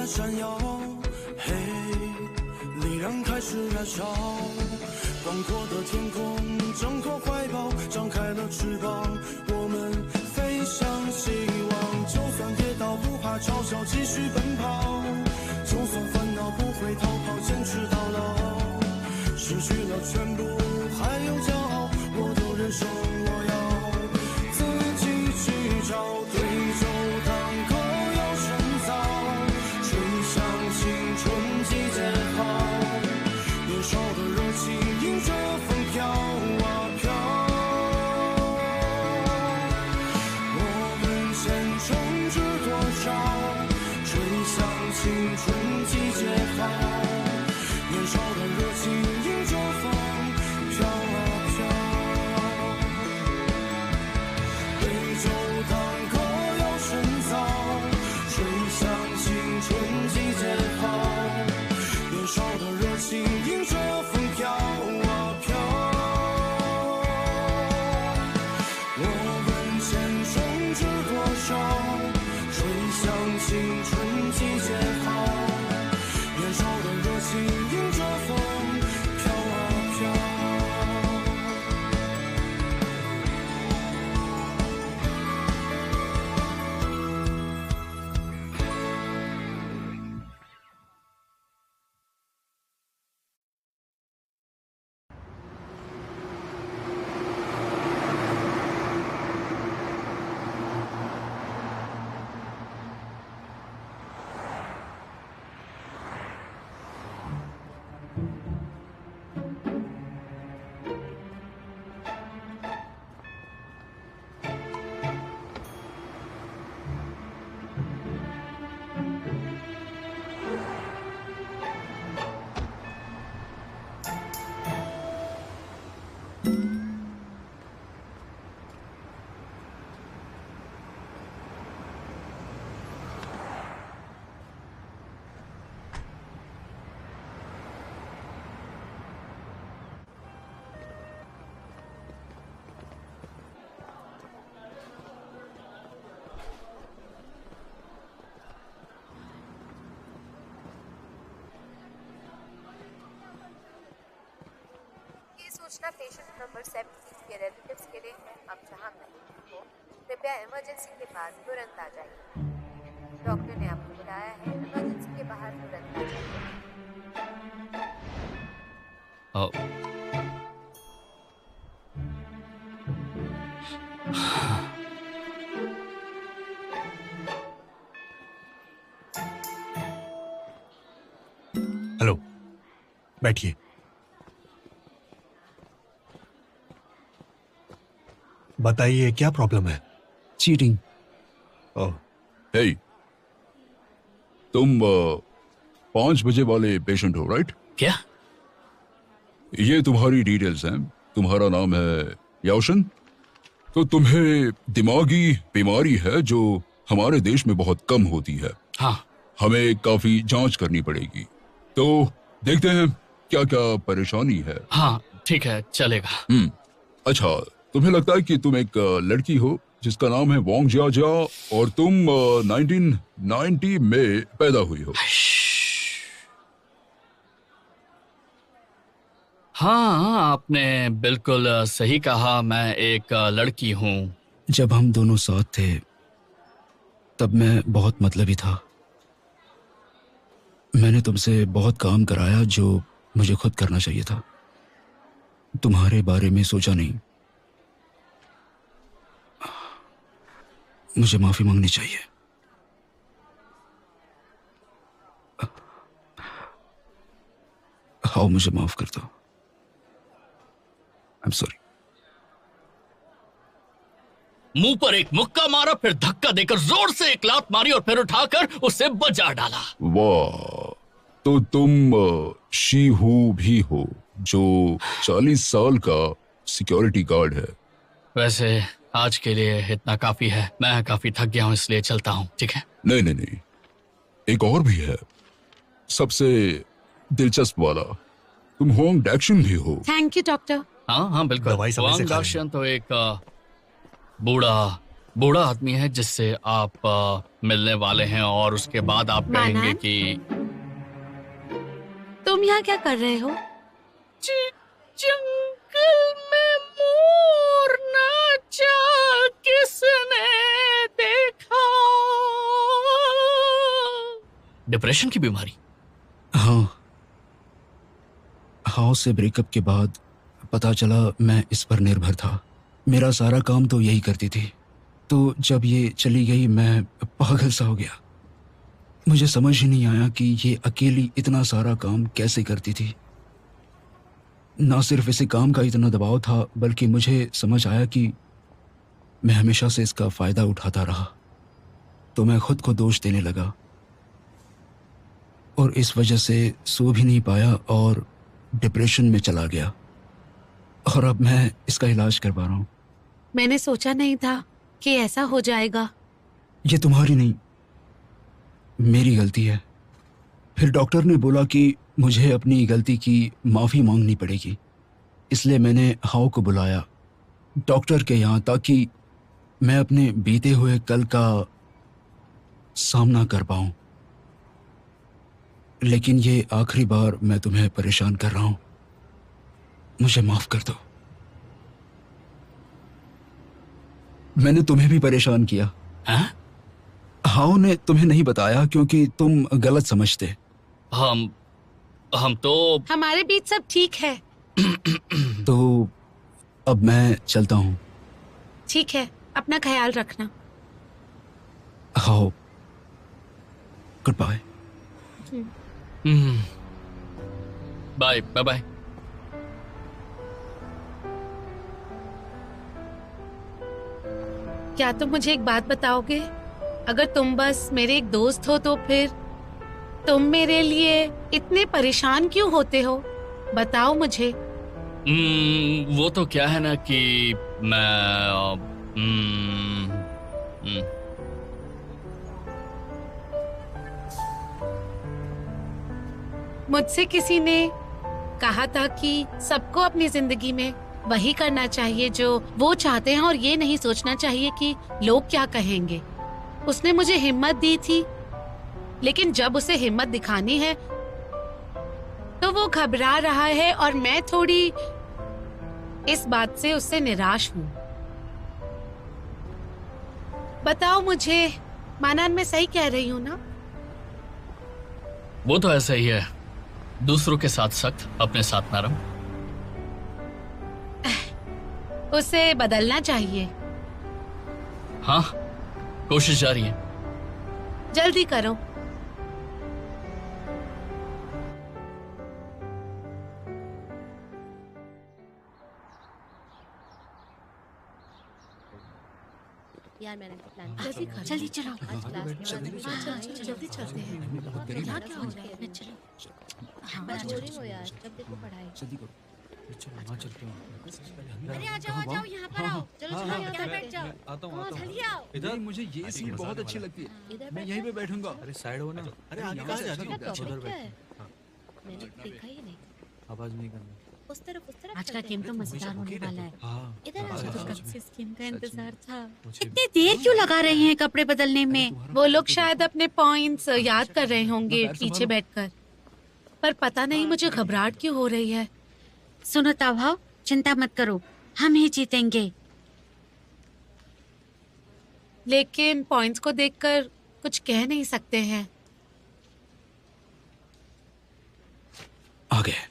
闪耀，嘿，力量开始燃烧，广阔的天空挣脱怀抱，张开了翅膀，我们飞向希望。就算跌倒不怕嘲笑，继续奔跑，就算烦恼不会逃跑，坚持到老。失去了全部还有骄傲，我都人生我要自己去找，对酒当歌要深造，吹响青春季节号，年少的热情迎着风飘啊飘，我们前程知多少，吹响青春季节号，年少的热情迎着风飘啊飘，对酒当歌要深造，吹响青春季节号，年少的热情迎着风飘啊飘，我们前程知多少，吹响青春季节号，年少的热情迎着风飘啊飘。ये सूचना patient number 76 के relatives के लिए है। आप जहां कहीं हो कृपया इमरजेंसी के पास तुरंत आ जाइए। डॉक्टर ने आपको बुलाया है, इमरजेंसी के बाहर तुरंत आ जाइए। हेलो, बैठिए। बताइए क्या प्रॉब्लम है? चीटिंग। ओह, हे, तुम 5 बजे वाले पेशेंट हो, राइट? क्या? ये तुम्हारी डिटेल्स हैं। तुम्हारा नाम है याओशन। तो तुम्हें दिमागी बीमारी है जो हमारे देश में बहुत कम होती है। हाँ। हमें काफी जांच करनी पड़ेगी, तो देखते हैं क्या क्या परेशानी है। हाँ ठीक है, चलेगा। अच्छा, तुम्हें लगता है कि तुम एक लड़की हो जिसका नाम है वोंग जिया और तुम 1990 में पैदा हुई हो। हाँ, आपने बिल्कुल सही कहा। मैं एक लड़की हूँ। जब हम दोनों साथ थे तब मैं बहुत मतलबी था। मैंने तुमसे बहुत काम कराया जो मुझे खुद करना चाहिए था। तुम्हारे बारे में सोचा नहीं। मुझे माफी मांगनी चाहिए। आओ मुझे माफ कर दो। I am sorry. मुंह पर एक मुक्का मारा, फिर धक्का देकर जोर से एक लात मारी और फिर उठाकर उसे बजा डाला। वाह, तो तुम शीहू भी हो जो 40 साल का सिक्योरिटी गार्ड है। वैसे आज के लिए इतना काफी है। मैं काफी थक गया हूँ, इसलिए चलता हूँ। ठीक है? नहीं नहीं नहीं, एक और भी है, सबसे दिलचस्प वाला। तुम होंग डैक्शन भी हो। Thank you doctor. हाँ हाँ बिल्कुल। दवाई समय से वांग खा डाशियन तो एक बूढ़ा बूढ़ा आदमी है जिससे आप मिलने वाले हैं और उसके बाद आप कहेंगे मानन? कि तुम यहाँ क्या कर रहे हो? जंगल में मोर नाचा किसने देखा। डिप्रेशन की बीमारी। हाँ, हाउस से ब्रेकअप के बाद पता चला मैं इस पर निर्भर था। मेरा सारा काम तो यही करती थी, तो जब ये चली गई मैं पागल सा हो गया। मुझे समझ ही नहीं आया कि ये अकेली इतना सारा काम कैसे करती थी। ना सिर्फ इसे काम का इतना दबाव था, बल्कि मुझे समझ आया कि मैं हमेशा से इसका फायदा उठाता रहा। तो मैं खुद को दोष देने लगा और इस वजह से सो भी नहीं पाया और डिप्रेशन में चला गया। और अब मैं इसका इलाज करवा रहा हूँ। मैंने सोचा नहीं था कि ऐसा हो जाएगा। ये तुम्हारी नहीं, मेरी गलती है। फिर डॉक्टर ने बोला कि मुझे अपनी गलती की माफ़ी मांगनी पड़ेगी, इसलिए मैंने हाउ को बुलाया डॉक्टर के यहाँ, ताकि मैं अपने बीते हुए कल का सामना कर पाऊँ। लेकिन ये आखिरी बार मैं तुम्हें परेशान कर रहा हूँ, मुझे माफ़ कर दो। मैंने तुम्हें भी परेशान किया। हैं? हाउ ने तुम्हें नहीं बताया क्योंकि तुम गलत समझते। हम तो हमारे बीच सब ठीक है। तो अब मैं चलता हूँ। ठीक है, अपना ख्याल रखना। How, good bye. Bye bye bye. क्या तुम मुझे एक बात बताओगे? अगर तुम बस मेरे एक दोस्त हो तो फिर तुम मेरे लिए इतने परेशान क्यों होते हो? बताओ मुझे। वो तो क्या है ना कि मैं मुझसे किसी ने कहा था कि सबको अपनी जिंदगी में वही करना चाहिए जो वो चाहते हैं और ये नहीं सोचना चाहिए कि लोग क्या कहेंगे। उसने मुझे हिम्मत दी थी, लेकिन जब उसे हिम्मत दिखानी है तो वो घबरा रहा है और मैं थोड़ी इस बात से उससे निराश हूँ। बताओ मुझे, मानन मैं सही कह रही हूँ ना? वो तो ऐसा ही है, दूसरों के साथ सख्त, अपने साथ नरम। उसे बदलना चाहिए। हाँ, कोशिश जारी है। जल्दी करो। यार मैंने प्लान जल्दी करो। जल्दी चलो। जल्दी चलते हैं। यहाँ क्या हो रहा है? चलो। बोरिंग हो यार, जब देखो पढ़ाई। अरे आ जाओ यहाँ पर आओ। चलो चलो यहाँ बैठ जाओ। आता हूँ जल्दी आओ। इधर मुझे ये सीट बहुत अच्छी लगती है, इधर मैं यहीं पे बैठूंगा। अरे साइड हो ना। अरे आगे यहाँ से कहाँ अच्छा जा लगता है। उधर क्या है? बैठ। मैंने देखा ही नहीं। आवाज नहीं करना। उस तरफ आज का गेम तो मजेदार होने वाला है। हाँ इधर आ मुझे तो जाओ। कब से इस गेम का इंतजार था। इतनी देर क्यों लगा रहे हैं कपड़े बदलने में? वो लोग शायद अपने पॉइंट्स याद कर रहे होंगे पीछे बैठकर, पर पता नहीं मुझे घबराहट क्यों हो रही है। सुनो ताभाव, चिंता मत करो, हम ही जीतेंगे। लेकिन पॉइंट्स को देखकर कुछ कह नहीं सकते हैं। आ गए।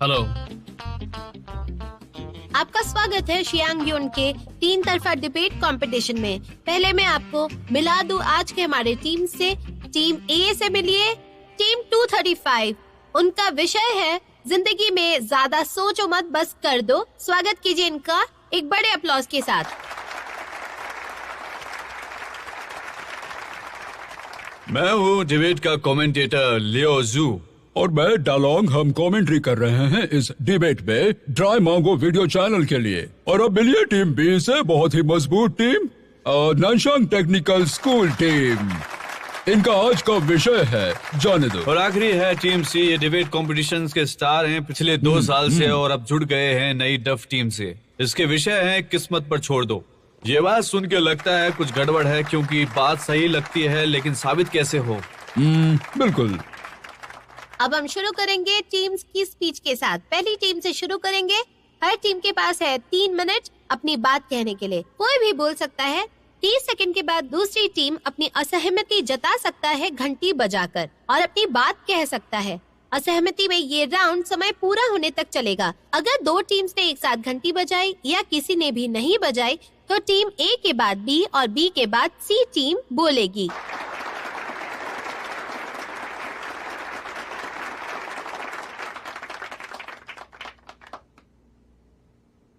हेलो। आपका स्वागत है शियांग यून के 3 तरफा डिबेट कंपटीशन में। पहले मैं आपको मिला दूं आज के हमारे टीम से। टीम ए से मिलिए टीम 235। उनका विषय है जिंदगी में ज्यादा सोचो मत, बस कर दो। स्वागत कीजिए इनका एक बड़े अप्लॉज के साथ। मैं हूँ डिबेट का कमेंटेटर लियो जू और मैं डालोंग। हम कमेंट्री कर रहे हैं इस डिबेट में ड्राई मांगो वीडियो चैनल के लिए। और अब मिलिए टीम बी से बहुत ही मजबूत टीम, नानशांग टेक्निकल स्कूल टीम। इनका आज का विषय है जाने दो। और आखिरी है टीम सी। ये डिबेट कॉम्पिटिशन्स के स्टार हैं पिछले 2 साल से और अब जुड़ गए हैं नई डफ टीम से। इसके विषय है किस्मत पर छोड़ दो। ये बात सुन के लगता है कुछ गड़बड़ है, क्योंकि बात सही लगती है लेकिन साबित कैसे हो। बिल्कुल। अब हम शुरू करेंगे टीम्स की स्पीच के साथ। पहली टीम से शुरू करेंगे। हर टीम के पास है 3 मिनट अपनी बात कहने के लिए। कोई भी बोल सकता है। 30 सेकंड के बाद दूसरी टीम अपनी असहमति जता सकता है घंटी बजाकर और अपनी बात कह सकता है। असहमति में ये राउंड समय पूरा होने तक चलेगा। अगर 2 टीम्स ने एक साथ घंटी बजाई या किसी ने भी नहीं बजाई तो टीम ए के बाद बी और बी के बाद सी टीम बोलेगी।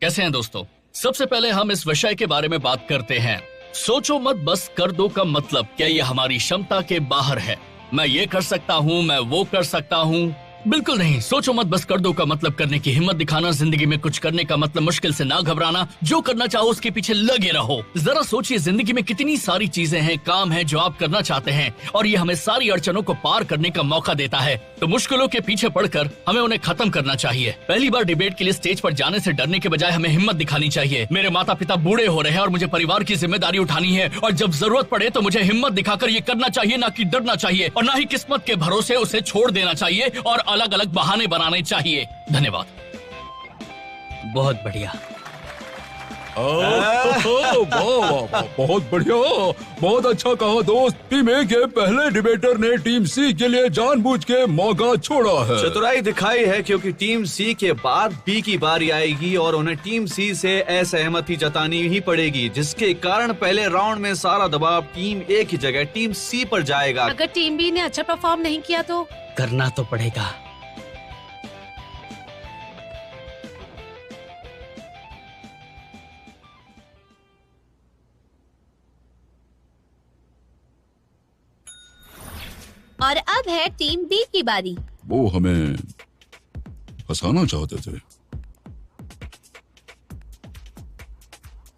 कैसे हैं दोस्तों? सबसे पहले हम इस विषय के बारे में बात करते हैं। सोचो मत बस कर दो का मतलब क्या ये हमारी क्षमता के बाहर है? मैं ये कर सकता हूँ, मैं वो कर सकता हूँ? बिल्कुल नहीं। सोचो मत बस कर दो का मतलब करने की हिम्मत दिखाना, जिंदगी में कुछ करने का मतलब मुश्किल से ना घबराना, जो करना चाहो उसके पीछे लगे रहो। जरा सोचिए जिंदगी में कितनी सारी चीजें हैं, काम है जो आप करना चाहते हैं और ये हमें सारी अड़चनों को पार करने का मौका देता है। तो मुश्किलों के पीछे पड़कर हमें उन्हें खत्म करना चाहिए। पहली बार डिबेट के लिए स्टेज पर जाने से डरने के बजाय हमें हिम्मत दिखानी चाहिए। मेरे माता पिता बूढ़े हो रहे हैं और मुझे परिवार की जिम्मेदारी उठानी है और जब जरूरत पड़े तो मुझे हिम्मत दिखाकर ये करना चाहिए, ना कि डरना चाहिए और ना ही किस्मत के भरोसे उसे छोड़ देना चाहिए और अलग अलग बहाने बनाने चाहिए। धन्यवाद। बहुत बढ़िया। बहुत बढ़िया, बहुत अच्छा कहा दोस्त। टीम ए के पहले डिबेटर ने टीम सी के लिए जानबूझ के मौका छोड़ा है। चतुराई दिखाई है, क्योंकि टीम सी के बाद बी की बारी आएगी और उन्हें टीम सी से असहमति जतानी ही पड़ेगी, जिसके कारण पहले राउंड में सारा दबाव टीम ए की जगह टीम सी पर जाएगा। अगर टीम बी ने अच्छा परफॉर्म नहीं किया तो करना तो पड़ेगा। और अब है टीम बी की बारी। वो हमें फंसाना चाहते थे।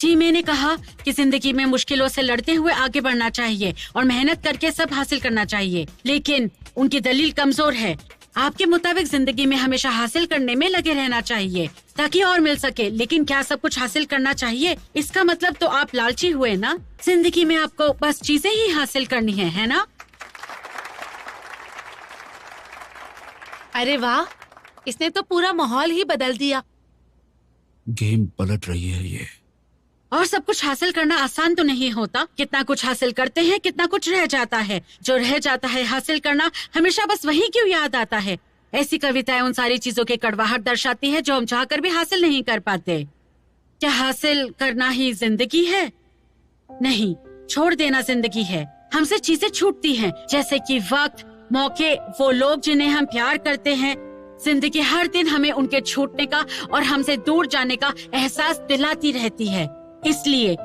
जी, मैंने कहा कि जिंदगी में मुश्किलों से लड़ते हुए आगे बढ़ना चाहिए और मेहनत करके सब हासिल करना चाहिए, लेकिन उनकी दलील कमजोर है। आपके मुताबिक जिंदगी में हमेशा हासिल करने में लगे रहना चाहिए ताकि और मिल सके, लेकिन क्या सब कुछ हासिल करना चाहिए? इसका मतलब तो आप लालची हुए ना। जिंदगी में आपको बस चीजें ही हासिल करनी है ना? अरे वाह, इसने तो पूरा माहौल ही बदल दिया। गेम पलट रही है ये। और सब कुछ हासिल करना आसान तो नहीं होता। कितना कुछ हासिल करते हैं, कितना कुछ रह जाता है। जो रह जाता है हासिल करना हमेशा बस वही क्यों याद आता है? ऐसी कविताएं उन सारी चीजों के कड़वाहट दर्शाती है जो हम चाहकर भी हासिल नहीं कर पाते। क्या हासिल करना ही जिंदगी है? नहीं, छोड़ देना जिंदगी है। हमसे चीजें छूटती हैं, जैसे कि वक्त, मौके, वो लोग जिन्हें हम प्यार करते हैं। जिंदगी हर दिन हमें उनके छूटने का और हमसे दूर जाने का एहसास दिलाती रहती है, इसलिए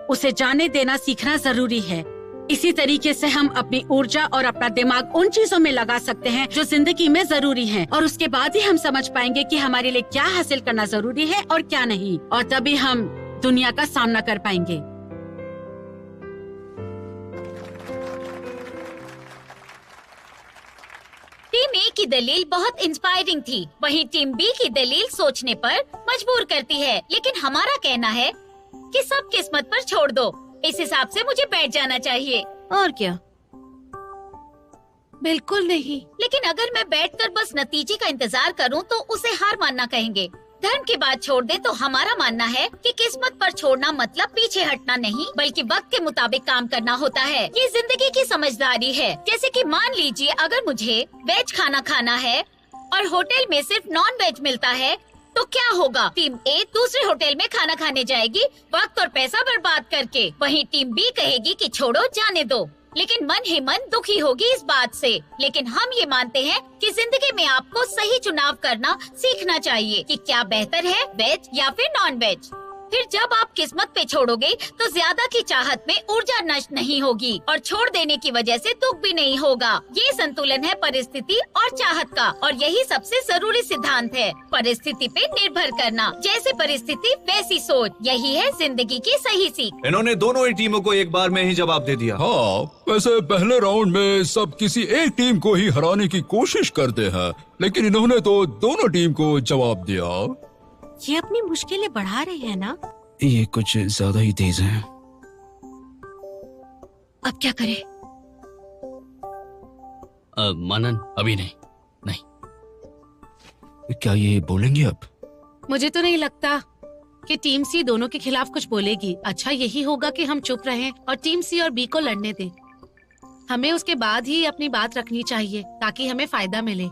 उसे जाने देना सीखना जरूरी है। इसी तरीके से हम अपनी ऊर्जा और अपना दिमाग उन चीजों में लगा सकते हैं जो जिंदगी में जरूरी हैं, और उसके बाद ही हम समझ पाएंगे कि हमारे लिए क्या हासिल करना जरूरी है और क्या नहीं, और तभी हम दुनिया का सामना कर पाएंगे। टीम ए की दलील बहुत इंस्पायरिंग थी, वहीं टीम बी की दलील सोचने पर मजबूर करती है। लेकिन हमारा कहना है कि सब किस्मत पर छोड़ दो। इस हिसाब से मुझे बैठ जाना चाहिए। और क्या? बिल्कुल नहीं। लेकिन अगर मैं बैठकर बस नतीजे का इंतजार करूं तो उसे हार मानना कहेंगे। धर्म की बात छोड़ दे तो हमारा मानना है कि किस्मत पर छोड़ना मतलब पीछे हटना नहीं, बल्कि वक्त के मुताबिक काम करना होता है। ये जिंदगी की समझदारी है। जैसे कि मान लीजिए अगर मुझे वेज खाना खाना है और होटल में सिर्फ नॉन वेज मिलता है तो क्या होगा? टीम ए दूसरे होटल में खाना खाने जाएगी वक्त और पैसा बर्बाद करके। वहीं टीम बी कहेगी कि छोड़ो जाने दो, लेकिन मन ही मन दुखी होगी इस बात से। लेकिन हम ये मानते हैं कि जिंदगी में आपको सही चुनाव करना सीखना चाहिए कि क्या बेहतर है, वेज या फिर नॉन वेज। फिर जब आप किस्मत पे छोड़ोगे तो ज्यादा की चाहत में ऊर्जा नष्ट नहीं होगी और छोड़ देने की वजह से दुख भी नहीं होगा। ये संतुलन है परिस्थिति और चाहत का, और यही सबसे जरूरी सिद्धांत है। परिस्थिति पे निर्भर करना, जैसे परिस्थिति वैसी सोच, यही है जिंदगी की सही सीख। इन्होंने दोनों ही टीमों को एक बार में ही जवाब दे दिया। हाँ, वैसे पहले राउंड में सब किसी एक टीम को ही हराने की कोशिश करते हैं, लेकिन इन्होंने तो दोनों टीम को जवाब दिया। ये अपनी मुश्किलें बढ़ा रहे हैं ना? ये कुछ ज्यादा ही तेज हैं। अब क्या करें? मनन अभी नहीं। क्या ये बोलेंगे अब? मुझे तो नहीं लगता कि टीम सी दोनों के खिलाफ कुछ बोलेगी। अच्छा यही होगा कि हम चुप रहें और टीम सी और बी को लड़ने दें। हमें उसके बाद ही अपनी बात रखनी चाहिए ताकि हमें फायदा मिले।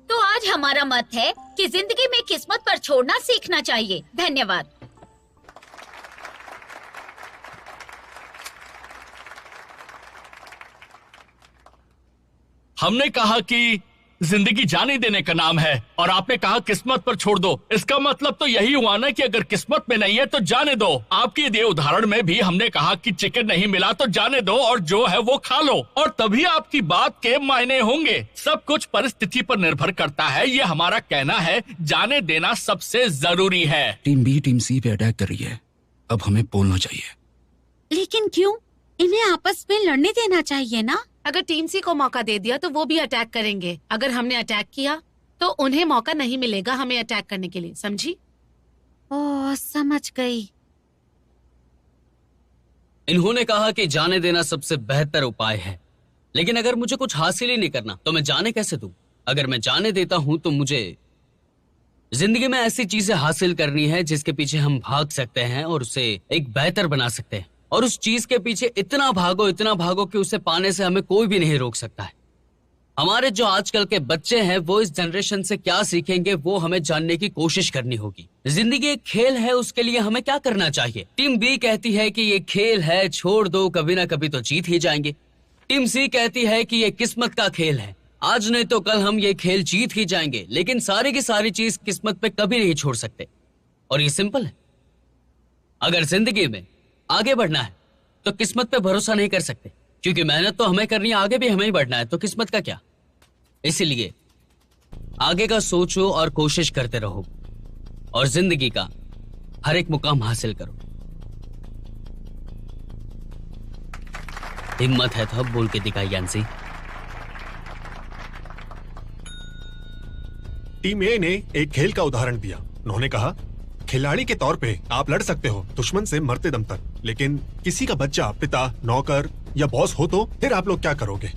तो आज हमारा मत है कि जिंदगी में किस्मत पर छोड़ना सीखना चाहिए। धन्यवाद। हमने कहा कि जिंदगी जाने देने का नाम है और आपने कहा किस्मत पर छोड़ दो। इसका मतलब तो यही हुआ ना कि अगर किस्मत में नहीं है तो जाने दो। आपके दिए उदाहरण में भी हमने कहा कि चिकन नहीं मिला तो जाने दो और जो है वो खा लो, और तभी आपकी बात के मायने होंगे। सब कुछ परिस्थिति पर निर्भर करता है, ये हमारा कहना है। जाने देना सबसे जरूरी है। टीम बी टीम सी पे अटैक कर रही है, अब हमें बोलना चाहिए। लेकिन क्यों? इन्हें आपस में लड़ने देना चाहिए ना। अगर टीम सी को मौका दे दिया तो वो भी अटैक करेंगे। अगर हमने अटैक किया तो उन्हें मौका नहीं मिलेगा हमें अटैक करने के लिए, समझी? ओह, समझ गई। इन्होंने कहा कि जाने देना सबसे बेहतर उपाय है, लेकिन अगर मुझे कुछ हासिल ही नहीं करना तो मैं जाने कैसे दूं? अगर मैं जाने देता हूं तो मुझे जिंदगी में ऐसी चीजें हासिल करनी है जिसके पीछे हम भाग सकते हैं और उसे एक बेहतर बना सकते हैं। और उस चीज के पीछे इतना भागो कि उसे पाने से हमें कोई भी नहीं रोक सकता है। हमारे जो आजकल के बच्चे हैं वो इस जनरेशन से क्या सीखेंगे वो हमें जानने की कोशिश करनी होगी। जिंदगी एक खेल है, उसके लिए हमें क्या करना चाहिए? टीम बी कहती है कि ये खेल है, छोड़ दो, कभी ना कभी तो जीत ही जाएंगे। टीम सी कहती है कि ये किस्मत का खेल है, आज नहीं तो कल हम ये खेल जीत ही जाएंगे। लेकिन सारी की सारी चीज किस्मत पे कभी नहीं छोड़ सकते। और ये सिंपल है, अगर जिंदगी में आगे बढ़ना है तो किस्मत पे भरोसा नहीं कर सकते, क्योंकि मेहनत तो हमें करनी है, आगे भी हमें ही बढ़ना है, तो किस्मत का क्या। इसीलिए आगे का सोचो और कोशिश करते रहो और जिंदगी का हर एक मुकाम हासिल करो। हिम्मत है तो अब बोल के दिखाई यान्सी। टीम ए ने एक खेल का उदाहरण दिया। उन्होंने कहा खिलाड़ी के तौर पे आप लड़ सकते हो दुश्मन से मरते दम तक, लेकिन किसी का बच्चा, पिता, नौकर या बॉस हो तो फिर आप लोग क्या करोगे?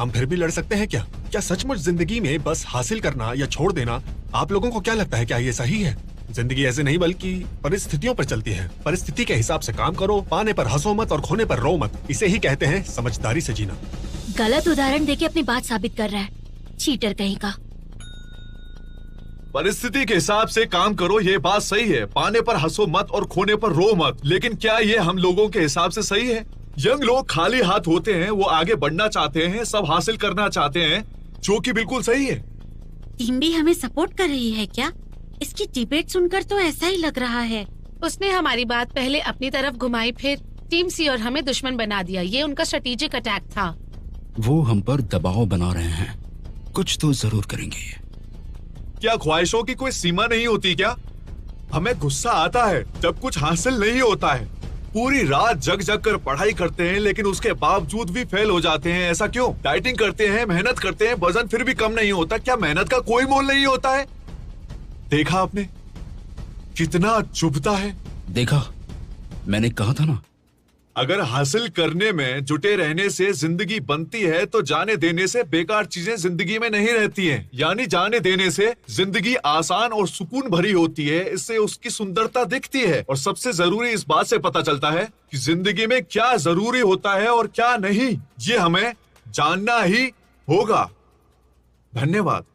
हम फिर भी लड़ सकते हैं क्या? क्या सचमुच जिंदगी में बस हासिल करना या छोड़ देना, आप लोगों को क्या लगता है, क्या ये सही है? जिंदगी ऐसे नहीं बल्कि परिस्थितियों पर चलती है। परिस्थिति के हिसाब से काम करो, पाने पर हंसो मत और खोने पर रो मत। इसे ही कहते हैं समझदारी से जीना। गलत उदाहरण देके अपनी बात साबित कर रहा है, चीटर कहीं का। परिस्थिति के हिसाब से काम करो, ये बात सही है। पाने पर हंसो मत और खोने पर रो मत। लेकिन क्या ये हम लोगों के हिसाब से सही है? यंग लोग खाली हाथ होते हैं, वो आगे बढ़ना चाहते हैं, सब हासिल करना चाहते हैं, जो कि बिल्कुल सही है। टीम भी हमें सपोर्ट कर रही है क्या? इसकी डिबेट सुनकर तो ऐसा ही लग रहा है। उसने हमारी बात पहले अपनी तरफ घुमाई, फिर टीम सी और हमें दुश्मन बना दिया। ये उनका स्ट्रेटेजिक अटैक था। वो हम पर दबाव बना रहे हैं, कुछ तो जरूर करेंगे। क्या ख्वाहिशों की कोई सीमा नहीं होती क्या? हमें गुस्सा आता है जब कुछ हासिल नहीं होता है। पूरी रात जग जग कर पढ़ाई करते हैं लेकिन उसके बावजूद भी फेल हो जाते हैं। ऐसा क्यों? डाइटिंग करते हैं, मेहनत करते हैं, वजन फिर भी कम नहीं होता। क्या मेहनत का कोई मोल नहीं होता है? देखा आपने कितना चुभता है? देखा, मैंने कहा था ना। अगर हासिल करने में जुटे रहने से जिंदगी बनती है तो जाने देने से बेकार चीजें जिंदगी में नहीं रहती हैं। यानी जाने देने से जिंदगी आसान और सुकून भरी होती है, इससे उसकी सुंदरता दिखती है। और सबसे जरूरी इस बात से पता चलता है कि जिंदगी में क्या जरूरी होता है और क्या नहीं, ये हमें जानना ही होगा। धन्यवाद।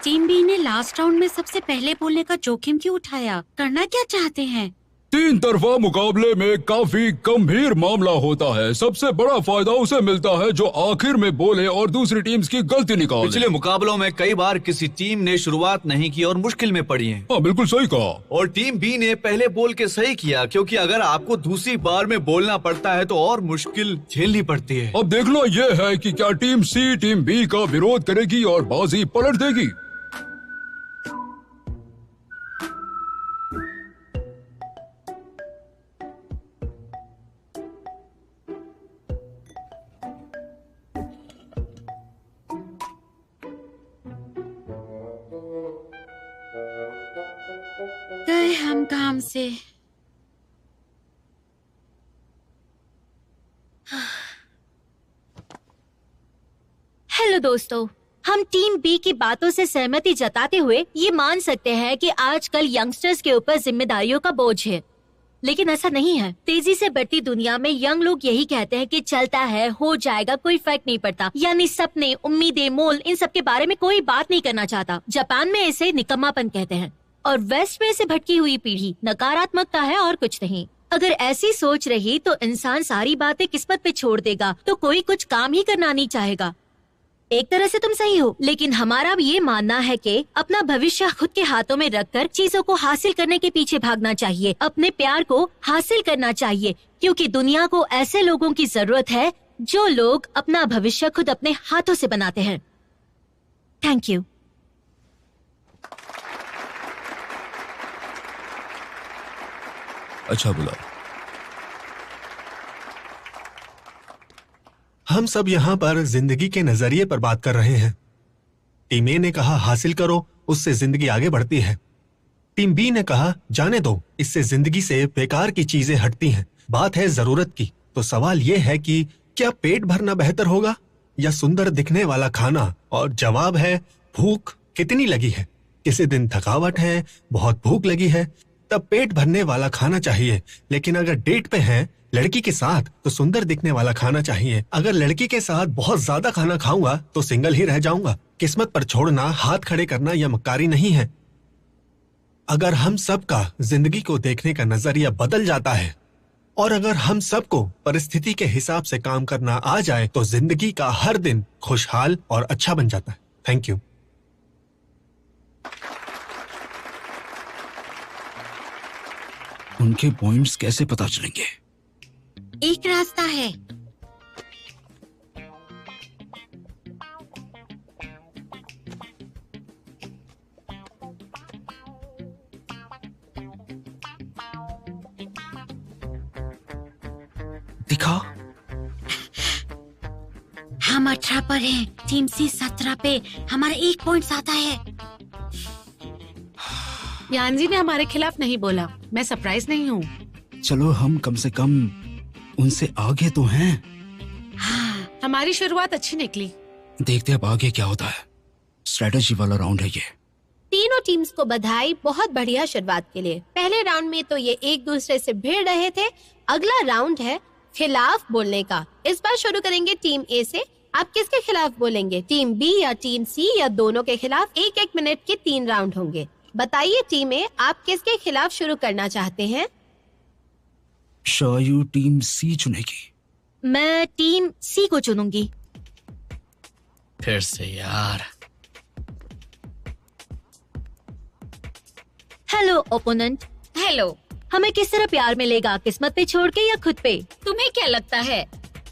टीम बी ने लास्ट राउंड में सबसे पहले बोलने का जोखिम क्यों उठाया? करना क्या चाहते हैं? 3 तरफा मुकाबले में काफी गंभीर मामला होता है। सबसे बड़ा फायदा उसे मिलता है जो आखिर में बोले और दूसरी टीम्स की गलती निकाले। पिछले मुकाबलों में कई बार किसी टीम ने शुरुआत नहीं की और मुश्किल में पड़ी है। हाँ, बिल्कुल सही कहा। और टीम बी ने पहले बोल के सही किया, क्योंकि अगर आपको दूसरी बार में बोलना पड़ता है तो और मुश्किल झेलनी पड़ती है। अब देखना यह है कि क्या टीम सी टीम बी का विरोध करेगी और बाजी पलट देगी। गए हम काम से। हेलो दोस्तों, हम टीम बी की बातों से सहमति जताते हुए ये मान सकते हैं कि आजकल यंगस्टर्स के ऊपर जिम्मेदारियों का बोझ है, लेकिन ऐसा नहीं है। तेजी से बढ़ती दुनिया में यंग लोग यही कहते हैं कि चलता है, हो जाएगा, कोई फर्क नहीं पड़ता। यानी सपने, उम्मीदें, मोल, इन सब के बारे में कोई बात नहीं करना चाहता। जापान में इसे निकम्मापन कहते हैं और वेस्ट में इसे भटकी हुई पीढ़ी, नकारात्मकता है और कुछ नहीं। अगर ऐसी सोच रही तो इंसान सारी बातें किस्मत पे छोड़ देगा, तो कोई कुछ काम ही करना नहीं चाहेगा। एक तरह से तुम सही हो, लेकिन हमारा अब ये मानना है कि अपना भविष्य खुद के हाथों में रखकर चीजों को हासिल करने के पीछे भागना चाहिए, अपने प्यार को हासिल करना चाहिए, क्योंकि दुनिया को ऐसे लोगों की जरूरत है जो लोग अपना भविष्य खुद अपने हाथों से बनाते हैं। Thank you. अच्छा बोला। हम सब यहाँ पर जिंदगी के नजरिए पर बात कर रहे हैं। टीम ए ने कहा हासिल करो, उससे जिंदगी आगे बढ़ती है। टीम बी ने कहा जाने दो, इससे जिंदगी से बेकार की चीजें हटती हैं। बात है जरूरत की, तो सवाल ये है कि क्या पेट भरना बेहतर होगा या सुंदर दिखने वाला खाना? और जवाब है भूख कितनी लगी है। किसी दिन थकावट है, बहुत भूख लगी है, तब पेट भरने वाला खाना चाहिए। लेकिन अगर डेट पे हैं लड़की के साथ तो सुंदर दिखने वाला खाना चाहिए। अगर लड़की के साथ बहुत ज्यादा खाना खाऊंगा तो सिंगल ही रह जाऊंगा। किस्मत पर छोड़ना, हाथ खड़े करना यह मक्कारी नहीं है। अगर हम सबका जिंदगी को देखने का नजरिया बदल जाता है और अगर हम सबको परिस्थिति के हिसाब से काम करना आ जाए तो जिंदगी का हर दिन खुशहाल और अच्छा बन जाता है। Thank you. उनके पॉइंट्स कैसे पता चलेंगे? एक रास्ता है। दिखा। हम 18 पर हैं, टीम सी 17 पे। हमारा 1 पॉइंट आता है। यानजी ने हमारे खिलाफ नहीं बोला, मैं सरप्राइज नहीं हूँ। चलो हम कम से कम उनसे आगे तो हैं। हाँ, हमारी शुरुआत अच्छी निकली। देखते अब आगे क्या होता है। स्ट्रेटेजी वाला राउंड है ये। तीनों टीम्स को बधाई, बहुत बढ़िया शुरुआत के लिए। पहले राउंड में तो ये एक दूसरे से भिड़ रहे थे। अगला राउंड है खिलाफ बोलने का। इस बार शुरू करेंगे टीम ए से। आप किसके खिलाफ बोलेंगे, टीम बी या टीम सी या दोनों के खिलाफ? 1-1 मिनट के 3 राउंड होंगे। बताइए टीम ए, आप किसके खिलाफ शुरू करना चाहते हैं? शायू टीम सी चुनेगी। मैं टीम सी को चुनूंगी। फिर से यार। Hello opponent. हेलो। हमें किस तरह प्यार मिलेगा, किस्मत पे छोड़ के या खुद पे? तुम्हें क्या लगता है?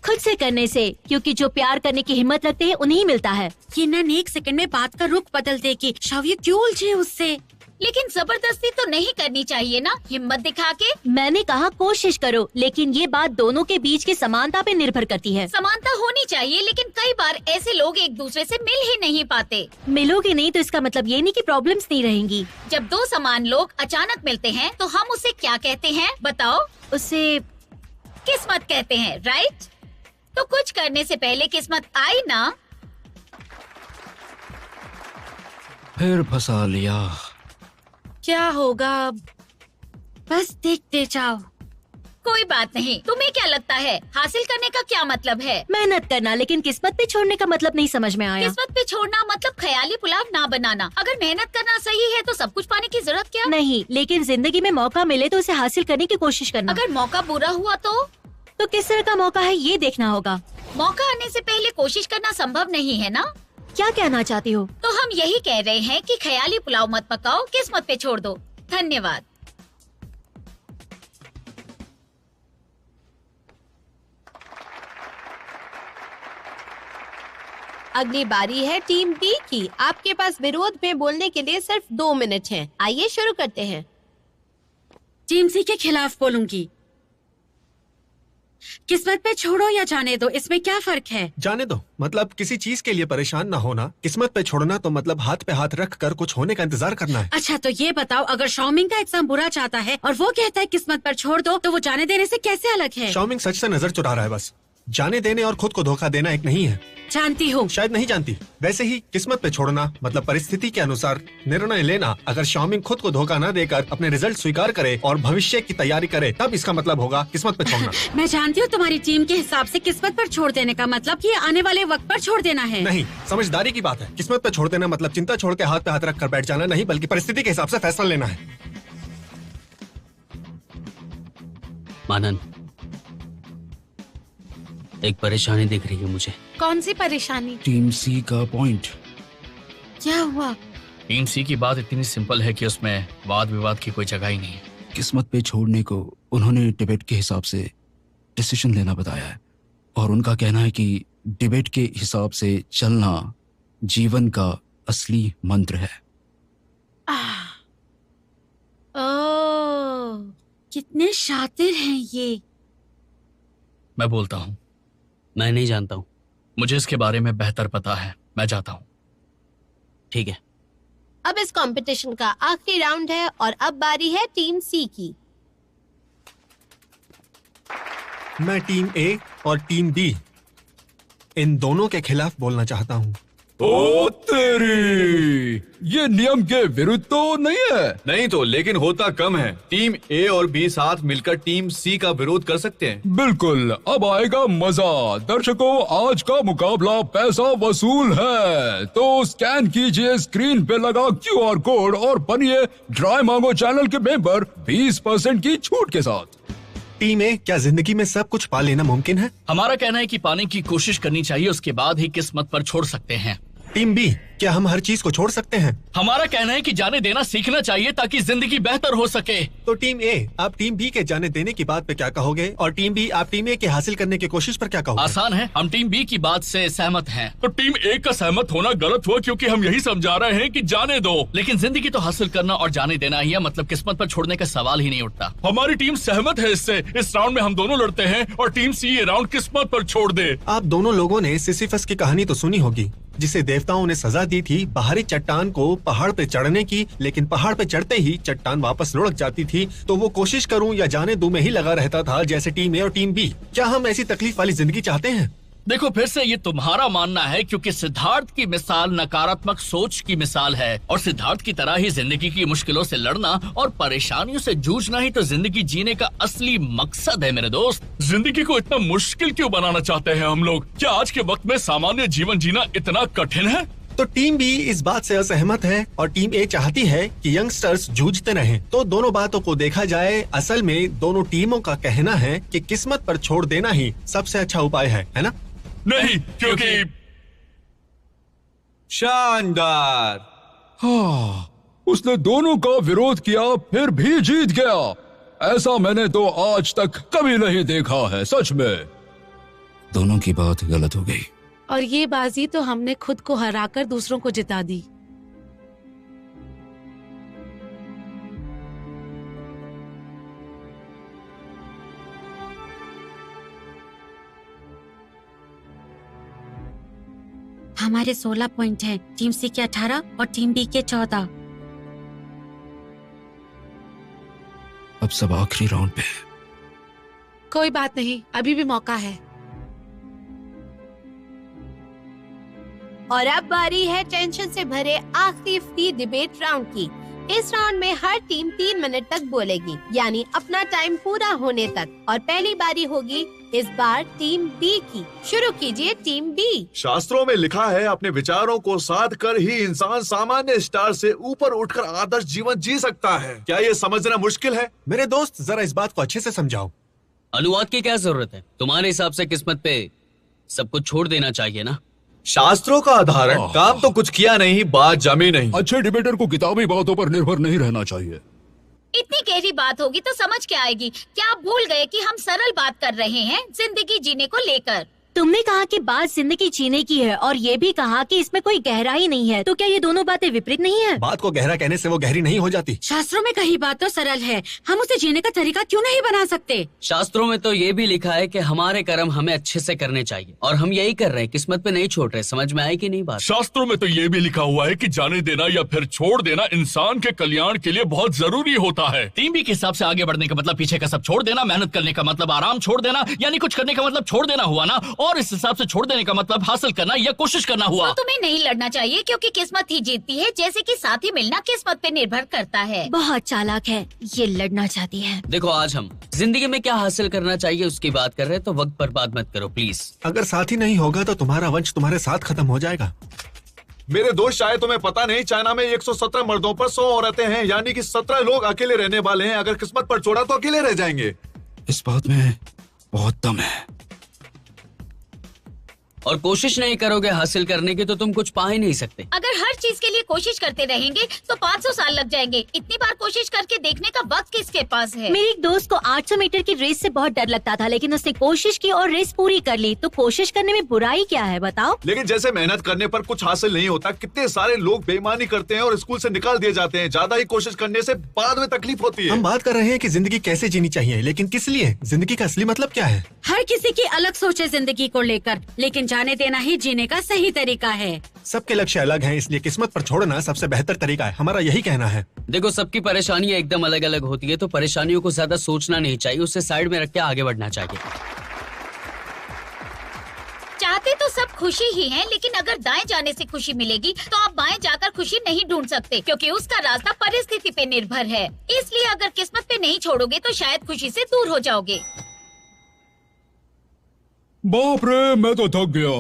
खुद से करने से, क्योंकि जो प्यार करने की हिम्मत रखते हैं उन्हें ही मिलता है। ये नन 1 सेकंड में बात का रुख बदल देगी। शायद ये क्यों उलझे उससे? लेकिन जबरदस्ती तो नहीं करनी चाहिए ना, हिम्मत दिखा के। मैंने कहा कोशिश करो, लेकिन ये बात दोनों के बीच की समानता पे निर्भर करती है। समानता होनी चाहिए, लेकिन कई बार ऐसे लोग एक दूसरे से मिल ही नहीं पाते। मिलोगे नहीं तो इसका मतलब ये नहीं कि प्रॉब्लम्स नहीं रहेंगी। जब 2 समान लोग अचानक मिलते हैं तो हम उसे क्या कहते हैं बताओ? उसे किस्मत कहते हैं, राइट? तो कुछ करने से पहले किस्मत आई ना। फिर फंसा लिया। क्या होगा अब? बस देखते जाओ, कोई बात नहीं। तुम्हें क्या लगता है हासिल करने का क्या मतलब है? मेहनत करना, लेकिन किस्मत पे छोड़ने का मतलब नहीं समझ में आया। किस्मत पे छोड़ना मतलब ख्याली पुलाव ना बनाना। अगर मेहनत करना सही है तो सब कुछ पाने की जरूरत क्या? नहीं, लेकिन जिंदगी में मौका मिले तो उसे हासिल करने की कोशिश करना। अगर मौका बुरा हुआ तो किस तरह का मौका है ये देखना होगा। मौका आने से पहले कोशिश करना संभव नहीं है ना? क्या कहना चाहती हो? तो हम यही कह रहे हैं कि ख्याली पुलाव मत पकाओ, किस्मत पे छोड़ दो। धन्यवाद। अगली बारी है टीम बी की। आपके पास विरोध में बोलने के लिए सिर्फ 2 मिनट हैं। आइए शुरू करते हैं। टीम सी के खिलाफ बोलूंगी। किस्मत पे छोड़ो या जाने दो, इसमें क्या फर्क है? जाने दो मतलब किसी चीज के लिए परेशान ना होना। किस्मत पे छोड़ना तो मतलब हाथ पे हाथ रख कर कुछ होने का इंतजार करना है। अच्छा तो ये बताओ, अगर शाओमिंग का एग्जाम बुरा चाहता है और वो कहता है किस्मत पर छोड़ दो, तो वो जाने देने से कैसे अलग है? शाओमिंग सच से नजर चुरा रहा है बस। जाने देने और खुद को धोखा देना एक नहीं है। जानती हूँ। शायद नहीं जानती। वैसे ही किस्मत पे छोड़ना मतलब परिस्थिति के अनुसार निर्णय लेना। अगर शाओमिंग खुद को धोखा न देकर अपने रिजल्ट स्वीकार करे और भविष्य की तैयारी करे, तब इसका मतलब होगा किस्मत पे छोड़ना। मैं जानती हूँ तुम्हारी टीम के हिसाब से किस्मत पर छोड़ देने का मतलब ये आने वाले वक्त पर छोड़ देना है। नहीं, समझदारी की बात है। किस्मत पे छोड़ देना मतलब चिंता छोड़ के हाथ पे हाथ रख कर बैठ जाना नहीं, बल्कि परिस्थिति के हिसाब से फैसला लेना है। मानन, एक परेशानी दिख रही है मुझे। कौन सी परेशानी? टीम सी का पॉइंट। क्या हुआ? टीम सी की बात इतनी सिंपल है कि उसमें वाद विवाद की कोई जगह ही नहीं है। किस्मत पे छोड़ने को उन्होंने डिबेट के हिसाब से डिसीजन लेना बताया है, और उनका कहना है कि डिबेट के हिसाब से चलना जीवन का असली मंत्र है। ओह, कितने शातिर हैं ये। मैं बोलता हूँ। मैं नहीं जानता हूँ। मुझे इसके बारे में बेहतर पता है। मैं जाता हूँ। ठीक है। अब इस कंपटीशन का आखिरी राउंड है और अब बारी है टीम सी की। मैं टीम ए और टीम बी इन दोनों के खिलाफ बोलना चाहता हूँ। ओ तेरी, ये नियम के विरुद्ध तो नहीं है? नहीं तो, लेकिन होता कम है। टीम ए और बी साथ मिलकर टीम सी का विरोध कर सकते हैं। बिल्कुल, अब आएगा मजा। दर्शकों, आज का मुकाबला पैसा वसूल है, तो स्कैन कीजिए स्क्रीन पे लगा QR कोड और बनिए ड्राई मांगो चैनल के मेंबर 20% की छूट के साथ। टीम ए, क्या जिंदगी में सब कुछ पा लेना मुमकिन है? हमारा कहना है कि पाने की कोशिश करनी चाहिए, उसके बाद ही किस्मत पर छोड़ सकते हैं। टीम बी, क्या हम हर चीज को छोड़ सकते हैं? हमारा कहना है कि जाने देना सीखना चाहिए ताकि जिंदगी बेहतर हो सके। तो टीम ए, आप टीम बी के जाने देने की बात पे क्या कहोगे? और टीम बी, आप टीम ए के हासिल करने की कोशिश पर क्या कहोगे? आसान है, हम टीम बी की बात से सहमत हैं। तो टीम ए का सहमत होना गलत हुआ, क्योंकि हम यही समझा रहे हैं कि जाने दो। लेकिन जिंदगी तो हासिल करना और जाने देना ही है, मतलब किस्मत पर छोड़ने का सवाल ही नहीं उठता। हमारी टीम सहमत है इससे। इस राउंड में हम दोनों लड़ते हैं और टीम सी ये राउंड किस्मत पर छोड़ दे। आप दोनों लोगों ने सिसिफस की कहानी तो सुनी होगी, जिसे देवताओं ने सजा दी थी बाहरी चट्टान को पहाड़ पे चढ़ने की, लेकिन पहाड़ पे चढ़ते ही चट्टान वापस लुढ़क जाती थी। तो वो कोशिश करूं या जाने दूं में ही लगा रहता था, जैसे टीम ए और टीम बी। क्या हम ऐसी तकलीफ वाली जिंदगी चाहते हैं? देखो, फिर से ये तुम्हारा मानना है, क्योंकि सिद्धार्थ की मिसाल नकारात्मक सोच की मिसाल है, और सिद्धार्थ की तरह ही जिंदगी की मुश्किलों से लड़ना और परेशानियों से जूझना ही तो जिंदगी जीने का असली मकसद है मेरे दोस्त। जिंदगी को इतना मुश्किल क्यों बनाना चाहते हैं हम लोग? क्या आज के वक्त में सामान्य जीवन जीना इतना कठिन है? तो टीम बी इस बात से असहमत है और टीम ए चाहती है कि यंगस्टर्स जूझते रहें। तो दोनों बातों को देखा जाए, असल में दोनों टीमों का कहना है कि किस्मत पर छोड़ देना ही सबसे अच्छा उपाय है ना? नहीं, क्योंकि शानदार। हाँ, उसने दोनों का विरोध किया फिर भी जीत गया। ऐसा मैंने तो आज तक कभी नहीं देखा है, सच में। दोनों की बात गलत हो गई, और ये बाजी तो हमने खुद को हराकर दूसरों को जिता दी। हमारे 16 पॉइंट हैं, टीम सी के 18 और टीम बी के 14। अब सब आखिरी राउंड पे है। कोई बात नहीं, अभी भी मौका है। और अब बारी है टेंशन से भरे आखिरी फ्री डिबेट राउंड की। इस राउंड में हर टीम 3 मिनट तक बोलेगी, यानी अपना टाइम पूरा होने तक। और पहली बारी होगी इस बार टीम बी की। शुरू कीजिए टीम बी। शास्त्रों में लिखा है अपने विचारों को साध कर ही इंसान सामान्य स्टार से ऊपर उठकर आदर्श जीवन जी सकता है। क्या ये समझना मुश्किल है? मेरे दोस्त जरा इस बात को अच्छे से समझाओ। अनुवाद की क्या जरूरत है? तुम्हारे हिसाब से किस्मत पे सब कुछ छोड़ देना चाहिए ना? शास्त्रों का आधारण काम तो कुछ किया नहीं, बात जमी नहीं। अच्छे डिबेटर को किताबी बातों पर निर्भर नहीं रहना चाहिए। इतनी गहरी बात होगी तो समझ क्या आएगी? क्या आप भूल गए कि हम सरल बात कर रहे हैं जिंदगी जीने को लेकर? तुमने कहा कि बात जिंदगी जीने की है और ये भी कहा कि इसमें कोई गहराई नहीं है, तो क्या ये दोनों बातें विपरीत नहीं है? बात को गहरा कहने से वो गहरी नहीं हो जाती। शास्त्रों में कही बात तो सरल है, हम उसे जीने का तरीका क्यों नहीं बना सकते? शास्त्रों में तो ये भी लिखा है कि हमारे कर्म हमें अच्छे से करने चाहिए, और हम यही कर रहे हैं, किस्मत पे नहीं छोड़ रहे। समझ में आई कि नहीं बात? शास्त्रों में तो ये भी लिखा हुआ है कि जाने देना या फिर छोड़ देना इंसान के कल्याण के लिए बहुत जरूरी होता है। टीम बी के हिसाब से आगे बढ़ने का मतलब पीछे का सब छोड़ देना, मेहनत करने का मतलब आराम छोड़ देना, यानी कुछ करने का मतलब छोड़ देना हुआ ना। और इस हिसाब से छोड़ देने का मतलब हासिल करना या कोशिश करना हुआ। तो तुम्हें नहीं लड़ना चाहिए क्योंकि किस्मत ही जीतती है, जैसे कि साथी मिलना किस्मत पे निर्भर करता है। बहुत चालाक है, ये लड़ना चाहती है। देखो, आज हम जिंदगी में क्या हासिल करना चाहिए उसकी बात कर रहे हैं, तो वक्त बर्बाद मत करो प्लीज। अगर साथी नहीं होगा तो तुम्हारा वंश तुम्हारे साथ खत्म हो जाएगा। मेरे दोस्त, शायद तुम्हें पता नहीं, चाइना में 117 मर्दों पर 100 औरतें हैं, यानी कि 17 लोग अकेले रहने वाले हैं। अगर किस्मत पर छोड़ा तो अकेले रह जाएंगे। इस बात में बहुत दम है। और कोशिश नहीं करोगे हासिल करने की तो तुम कुछ पा ही नहीं सकते। अगर हर चीज के लिए कोशिश करते रहेंगे तो 500 साल लग जाएंगे। इतनी बार कोशिश करके देखने का वक्त किसके पास है? मेरी एक दोस्त को 800 मीटर की रेस से बहुत डर लगता था, लेकिन उसने कोशिश की और रेस पूरी कर ली। तो कोशिश करने में बुराई क्या है, बताओ? लेकिन जैसे मेहनत करने पर कुछ हासिल नहीं होता, कितने सारे लोग बेईमानी करते हैं और स्कूल से निकाल दिए जाते हैं। ज्यादा ही कोशिश करने से बाद में तकलीफ होती है। हम बात कर रहे हैं कि जिंदगी कैसे जीनी चाहिए, लेकिन किस लिए? जिंदगी का असली मतलब क्या है? हर किसी की अलग सोच है जिंदगी को लेकर, लेकिन जाने देना ही जीने का सही तरीका है। सबके लक्ष्य अलग हैं, इसलिए किस्मत पर छोड़ना सबसे बेहतर तरीका है। हमारा यही कहना है। देखो, सबकी परेशानियां एकदम अलग अलग होती है, तो परेशानियों को ज्यादा सोचना नहीं चाहिए, उसे साइड में रख के आगे बढ़ना चाहिए। चाहते तो सब खुशी ही है, लेकिन अगर दाएं जाने से खुशी मिलेगी तो आप बाएं जाकर खुशी नहीं ढूंढ सकते, क्योंकि उसका रास्ता परिस्थिति पे निर्भर है। इसलिए अगर किस्मत पे नहीं छोड़ोगे तो शायद खुशी से दूर हो जाओगे। बाप रे, मैं तो थक गया।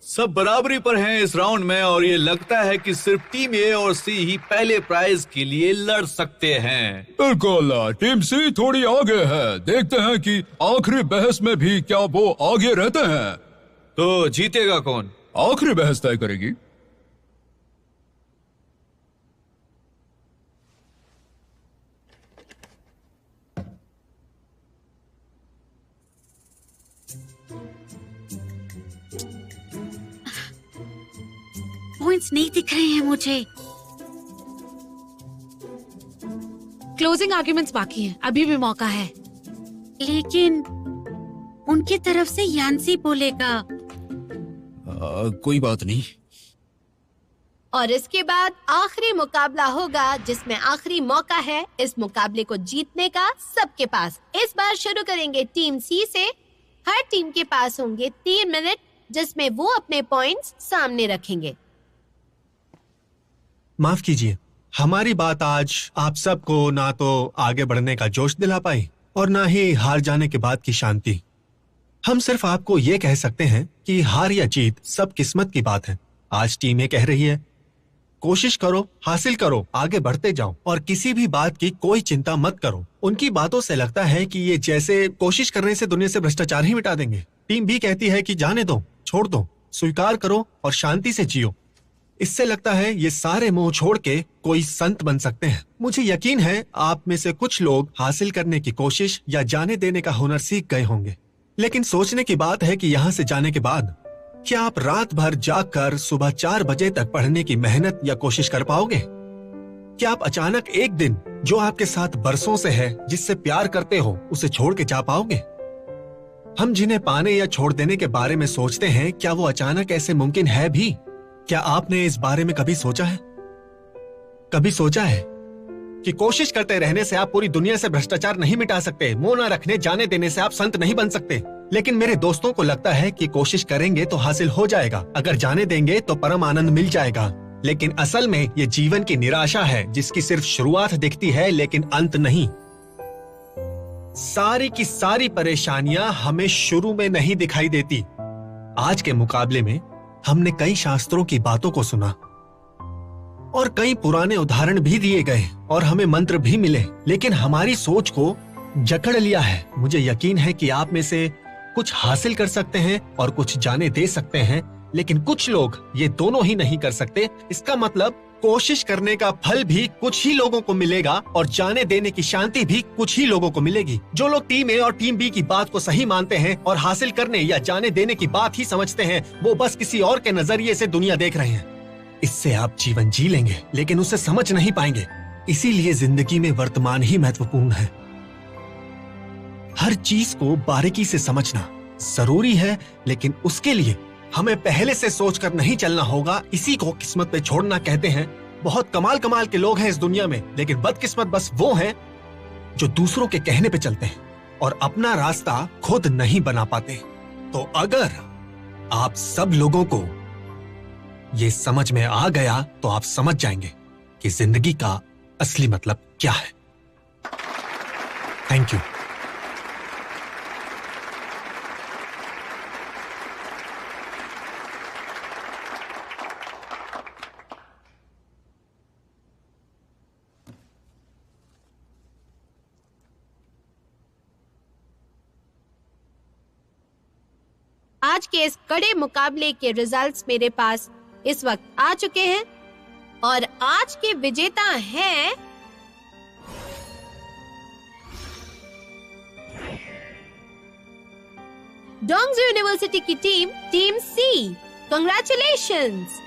सब बराबरी पर हैं इस राउंड में, और ये लगता है कि सिर्फ टीम ए और सी ही पहले प्राइज के लिए लड़ सकते हैं। बिल्कुल, टीम सी थोड़ी आगे है। देखते हैं कि आखिरी बहस में भी क्या वो आगे रहते हैं। तो जीतेगा कौन? आखिरी बहस तय करेगी। पॉइंट्स नहीं दिख रहे हैं मुझे। क्लोजिंग आर्ग्यूमेंट्स बाकी हैं, अभी भी मौका है। लेकिन उनकी तरफ से यान्सी बोलेगा। कोई बात नहीं। और इसके बाद आखिरी मुकाबला होगा, जिसमें आखिरी मौका है इस मुकाबले को जीतने का सबके पास। इस बार शुरू करेंगे टीम सी से। हर टीम के पास होंगे 3 मिनट, जिसमें वो अपने पॉइंट्स सामने रखेंगे। माफ कीजिए, हमारी बात आज आप सबको ना तो आगे बढ़ने का जोश दिला पाई और ना ही हार जाने के बाद की शांति। हम सिर्फ आपको ये कह सकते हैं कि हार या जीत सब किस्मत की बात है। आज टीम ए कह रही है, कोशिश करो, हासिल करो, आगे बढ़ते जाओ और किसी भी बात की कोई चिंता मत करो। उनकी बातों से लगता है कि ये जैसे कोशिश करने से दुनिया से भ्रष्टाचार ही मिटा देंगे। टीम बी कहती है कि जाने दो, छोड़ दो, स्वीकार करो और शांति से जियो। इससे लगता है ये सारे मोह छोड़ के कोई संत बन सकते हैं। मुझे यकीन है आप में से कुछ लोग हासिल करने की कोशिश या जाने देने का हुनर सीख गए होंगे, लेकिन सोचने की बात है कि यहाँ से जाने के बाद क्या आप रात भर जागकर सुबह 4 बजे तक पढ़ने की मेहनत या कोशिश कर पाओगे? क्या आप अचानक एक दिन जो आपके साथ बरसों से है, जिससे प्यार करते हो, उसे छोड़ के जा पाओगे? हम जिन्हें पाने या छोड़ देने के बारे में सोचते हैं, क्या वो अचानक ऐसे मुमकिन है भी? क्या आपने इस बारे में कभी सोचा है? कभी सोचा है कि कोशिश करते रहने से आप पूरी दुनिया से भ्रष्टाचार नहीं मिटा सकते, मुंह न रखने, जाने देने से आप संत नहीं बन सकते। लेकिन मेरे दोस्तों को लगता है कि कोशिश करेंगे तो हासिल हो जाएगा, अगर जाने देंगे तो परम आनंद मिल जाएगा। लेकिन असल में ये जीवन की निराशा है जिसकी सिर्फ शुरुआत दिखती है लेकिन अंत नहीं। सारी की सारी परेशानियां हमें शुरू में नहीं दिखाई देती। आज के मुकाबले में हमने कई शास्त्रों की बातों को सुना और कई पुराने उदाहरण भी दिए गए और हमें मंत्र भी मिले, लेकिन हमारी सोच को जकड़ लिया है। मुझे यकीन है कि आप में से कुछ हासिल कर सकते हैं और कुछ जाने दे सकते हैं, लेकिन कुछ लोग ये दोनों ही नहीं कर सकते। इसका मतलब कोशिश करने का फल भी कुछ ही लोगों को मिलेगा और जाने देने की शांति भी कुछ ही लोगों को मिलेगी। जो लोग टीम ए और टीम बी की बात को सही मानते हैं और हासिल करने या जाने देने की बात ही समझते हैं, वो बस किसी और के नजरिए से दुनिया देख रहे हैं। इससे आप जीवन जी लेंगे लेकिन उसे समझ नहीं पाएंगे। इसीलिए जिंदगी में वर्तमान ही महत्वपूर्ण है। हर चीज को बारीकी से समझना जरूरी है, लेकिन उसके लिए हमें पहले से सोचकर नहीं चलना होगा। इसी को किस्मत पे छोड़ना कहते हैं। बहुत कमाल कमाल के लोग हैं इस दुनिया में, लेकिन बदकिस्मत बस वो हैं जो दूसरों के कहने पे चलते हैं और अपना रास्ता खुद नहीं बना पाते। तो अगर आप सब लोगों को ये समझ में आ गया तो आप समझ जाएंगे कि जिंदगी का असली मतलब क्या है। Thank you. आज के इस कड़े मुकाबले के रिजल्ट्स मेरे पास इस वक्त आ चुके हैं और आज के विजेता हैं डोंगजू यूनिवर्सिटी की टीम सी। कांग्रेचुलेशंस।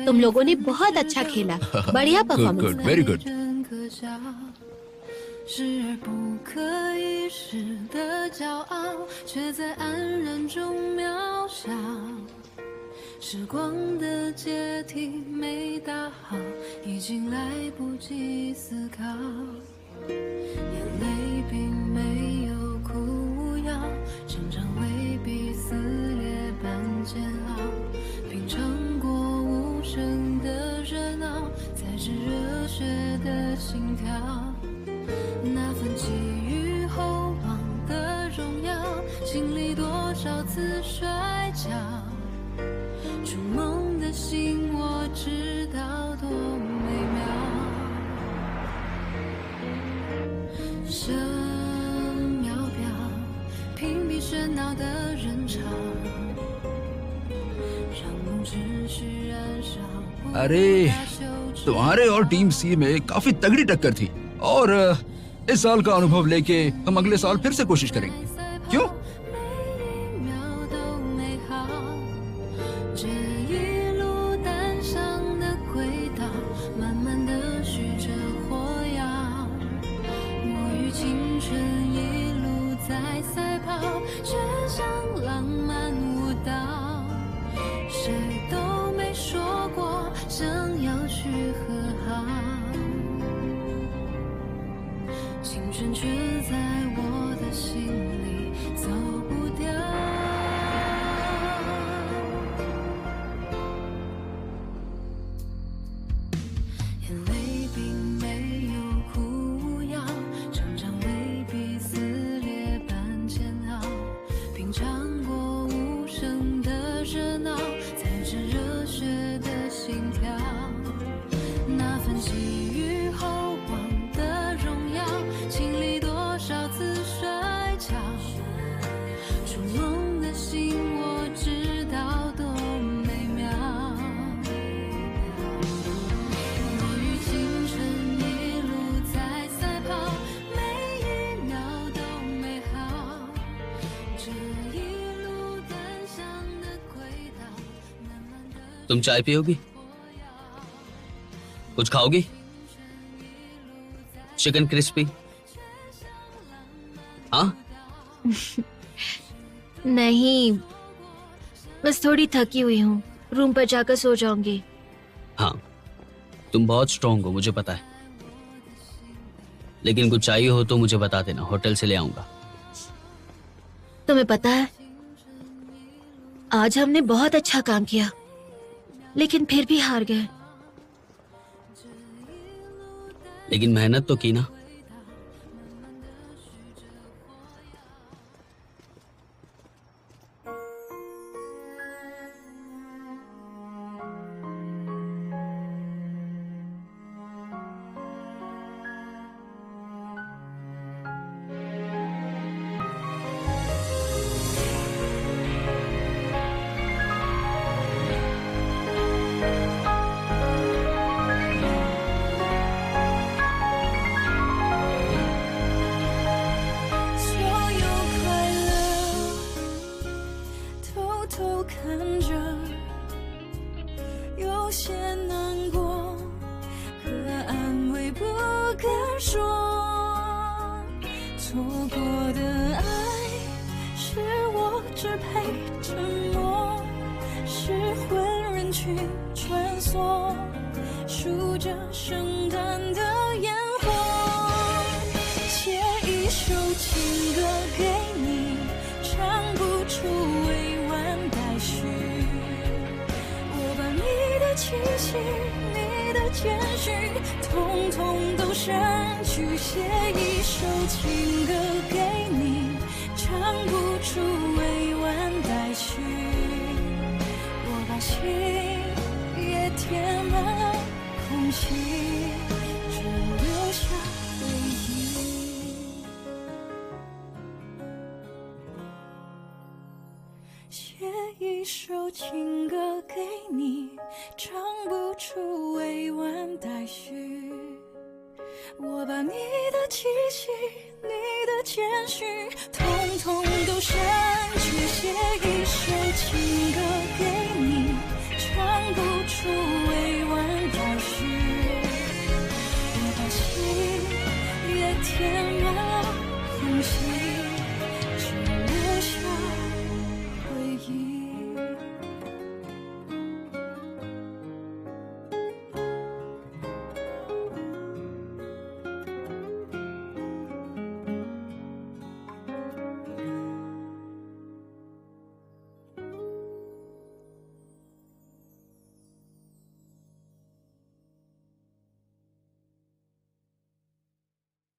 तुम लोगों ने बहुत अच्छा खेला। बढ़िया परफॉर्मेंस। Good, very good. 视而不可一世的骄傲，却在安然中渺小。时光的阶梯没打好，已经来不及思考。眼泪并没有哭无药，成长未必撕裂般煎熬。品尝过无声的热闹，才知热血的心跳。 那份寄予厚望的荣耀，经历多少次摔跤，筑梦的心我知道多美妙。声渺渺，屏蔽喧闹的人潮，让梦持续燃烧。 अरे तुम्हारे और टीम सी में काफी तगड़ी टक्कर थी और इस साल का अनुभव लेके हम अगले साल फिर से कोशिश करेंगे। क्यों?却在我的心里走不掉。眼泪并没有哭无药，成长未必撕裂般煎熬。品尝过无声的热闹，才知热血的心跳。那份寄予厚望的荣耀。 经历多 तुम चाय पियोगी? कुछ खाओगी? Chicken crispy? हाँ? नहीं, बस थोड़ी थकी हुई हूँ, रूम पर जाकर सो जाऊंगी। हाँ, तुम बहुत स्ट्रांग हो, मुझे पता है। लेकिन कुछ चाहिए हो तो मुझे बता देना, होटल से ले आऊंगा। तुम्हें पता है, आज हमने बहुत अच्छा काम किया, लेकिन फिर भी हार गए। लेकिन मेहनत तो की ना।我把你的气息，你的谦虚，统统都删去，写一首情歌给你，唱不出委婉待续。我把心越填